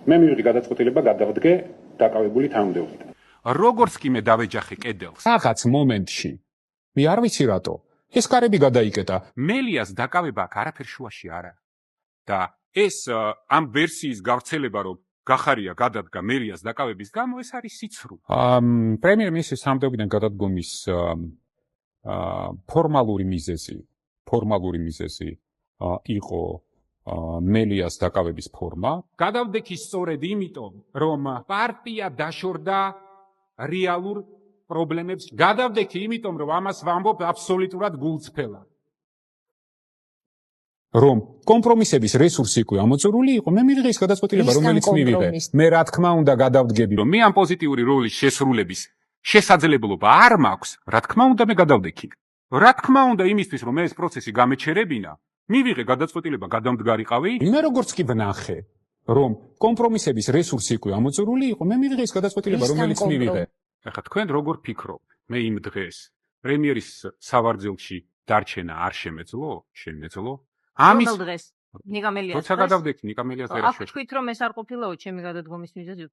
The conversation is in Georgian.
მე მივიღე გადაწყვეტილება გადავდგე დაკავებული თანამდებობით. როგორც კი მე დავეჯახე კედელს, რაღაც მომენტში მე არ ვიცი რატო ეს კარები გადაიკეტა. მელიას დაკავება აქ არაფერ შუაში არ არის. და ეს ამ ვერსიის გავრცელება რომ გახარია გადადგა მელიას დაკავების გამო ეს არის სიცრუე. პრემიერ-მინისტრის თანამდებობიდან გადადგომის ფორმალური მიზეზი იყო მელიას დაკავების ფორმა. გადავდექი სწორედ იმიტომ, რომ პარტია დაშორდა რეალურ პრობლემებს. გადავდექი იმიტომ, რომ ამას ვამბობ აბსოლუტურად გულწრფელად. რომ კომპრომისების რესურსი იყო ამოწურული იყო, მე მივიღე ის გადაწყვეტილება, რომელიც მივიღე. მე რა თქმა უნდა გადავდგები, რომ მე ამ პოზიტიური როლის შესრულების შესაძლებლობა არ მაქვს, რა თქმა უნდა მე გადავდექი. რა თქმა უნდა იმისთვის, რომ მე ეს პროცესი გამეჩერებინა, მივიღე გადაწყვეტილება გადამდგარიყავი. მე როგორც კი ვნახე, რომ კომპრომისების რესურსი იყო ამოწურული იყო, მე მივიღე ის გადაწყვეტილება, რომელიც მივიღე. ახლა თქვენ როგორ ფიქრობთ? მე იმ დღეს პრემიერის სავარძელში დარჩენა არ შემეძლო? შემეძლო? ამის დღეს ნიკა მელიას როცა გადავდექი ნიკა მელიას ვერა აქ თქვით რომ ეს არ ყოფილაო ჩემი გადადგომის მიზეზი